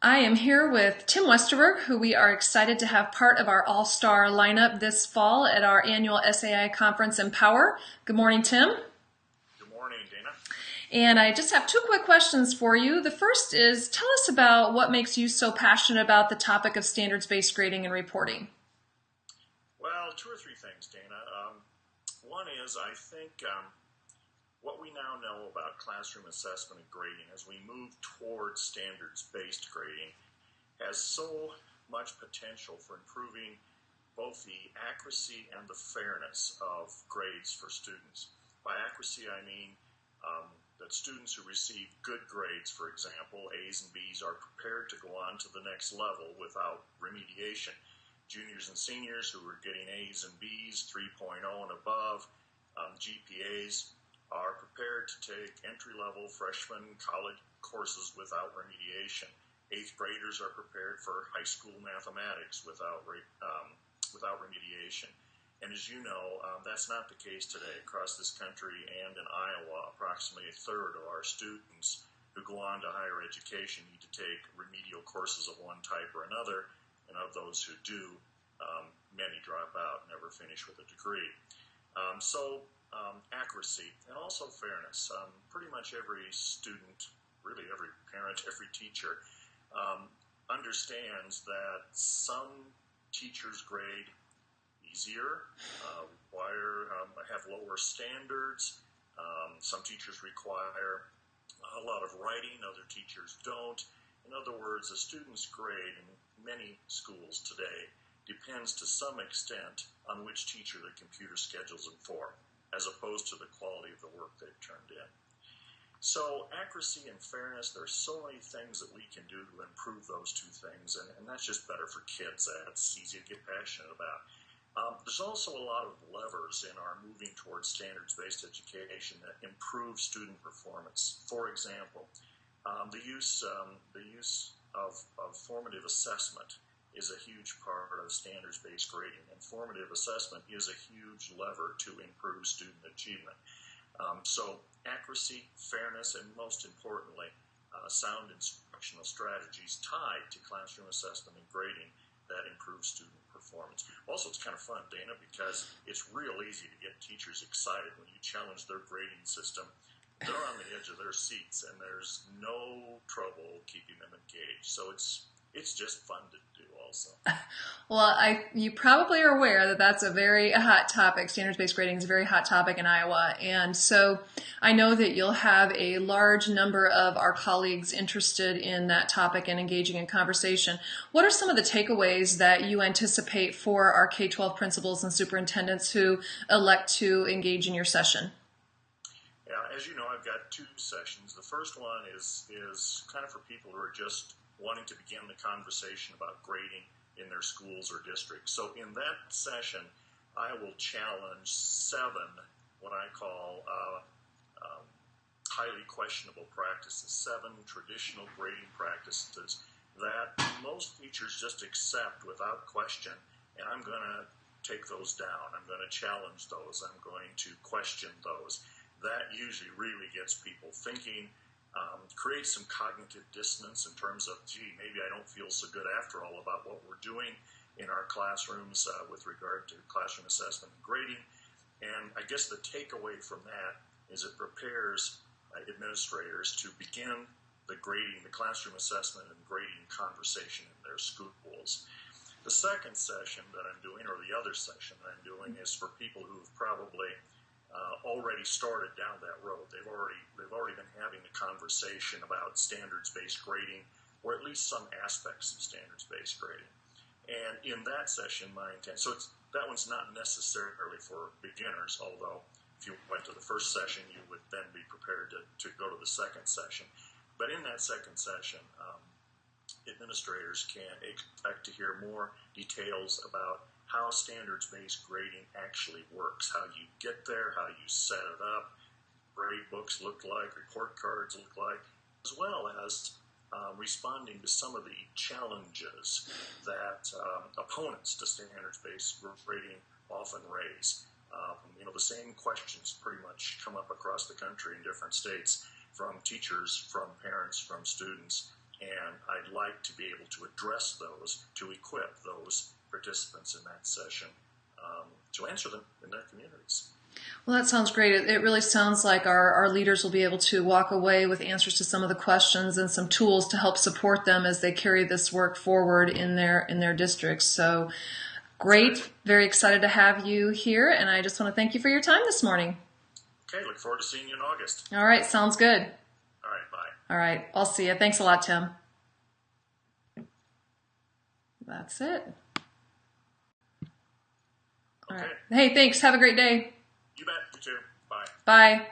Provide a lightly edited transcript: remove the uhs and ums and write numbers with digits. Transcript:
I am here with Tim Westerberg, who we are excited to have part of our all-star lineup this fall at our annual SAI conference Empower. Good morning, Tim. Good morning, Dana. And I just have two quick questions for you. The first is, tell us about what makes you so passionate about the topic of standards-based grading and reporting. Well, two or three things, Dana. One is, I think what we now know about classroom assessment and grading as we move towards standards-based grading has so much potential for improving both the accuracy and the fairness of grades for students. By accuracy, I mean that students who receive good grades, for example, A's and B's, are prepared to go on to the next level without remediation. Juniors and seniors who are getting A's and B's, 3.0 and above, GPAs, are prepared to take entry-level freshman college courses without remediation. Eighth graders are prepared for high school mathematics without remediation. And as you know, that's not the case today. Across this country and in Iowa, approximately a third of our students who go on to higher education need to take remedial courses of one type or another, and of those who do, many drop out and never finish with a degree. Accuracy and also fairness. Pretty much every student, really every parent, every teacher understands that some teachers grade easier, have lower standards. Some teachers require a lot of writing, other teachers don't. In other words, a student's grade in many schools today depends to some extent on which teacher the computer schedules them for, as opposed to the quality of the work they've turned in. So accuracy and fairness, there's so many things that we can do to improve those two things, and that's just better for kids. That's easy to get passionate about. There's also a lot of levers in our moving towards standards-based education that improve student performance. For example, the use of formative assessment is a huge part of standards-based grading, and formative assessment is a huge lever to improve student achievement. So accuracy, fairness, and most importantly, sound instructional strategies tied to classroom assessment and grading that improve student performance. Also, it's kind of fun, Dana, because it's real easy to get teachers excited when you challenge their grading system. They're on the edge of their seats, and there's no trouble keeping them engaged. So it's just fun to do also. Well, you probably are aware that that's a very hot topic. Standards-based grading is a very hot topic in Iowa. And so I know that you'll have a large number of our colleagues interested in that topic and engaging in conversation. What are some of the takeaways that you anticipate for our K-12 principals and superintendents who elect to engage in your session? Yeah, as you know, I've got two sessions. The first one is kind of for people who are just wanting to begin the conversation about grading in their schools or districts. So in that session, I will challenge 7 what I call highly questionable practices, 7 traditional grading practices that most teachers just accept without question, and I'm going to take those down. I'm going to challenge those. I'm going to question those. That usually really gets people thinking, creates some cognitive dissonance in terms of, gee, maybe I don't feel so good after all about what we're doing in our classrooms with regard to classroom assessment and grading. And I guess the takeaway from that is it prepares administrators to begin the classroom assessment and grading conversation in their schools. The second session that I'm doing, or the other session that I'm doing, is for people who've probably already started down that road. They've already been having the conversation about standards-based grading, or at least some aspects of standards-based grading. And in that session, my intent, that one's not necessarily for beginners, although if you went to the first session, you would then be prepared to go to the second session. But in that second session, administrators can expect to hear more details about how standards-based grading actually works, how you get there, how you set it up, grade books look like, report cards look like, as well as responding to some of the challenges that opponents to standards-based grading often raise. The same questions pretty much come up across the country in different states from teachers, from parents, from students. And I'd like to be able to address those, to equip those participants in that session to answer them in their communities. Well, that sounds great. It really sounds like our leaders will be able to walk away with answers to some of the questions and some tools to help support them as they carry this work forward in their districts. So great. Very excited to have you here, and I just want to thank you for your time this morning. Okay, look forward to seeing you in August. All right, sounds good. All right, bye. All right, I'll see you. Thanks a lot, Tim. That's it. All Okay. right. Hey, thanks. Have a great day. You bet. You too. Bye. Bye.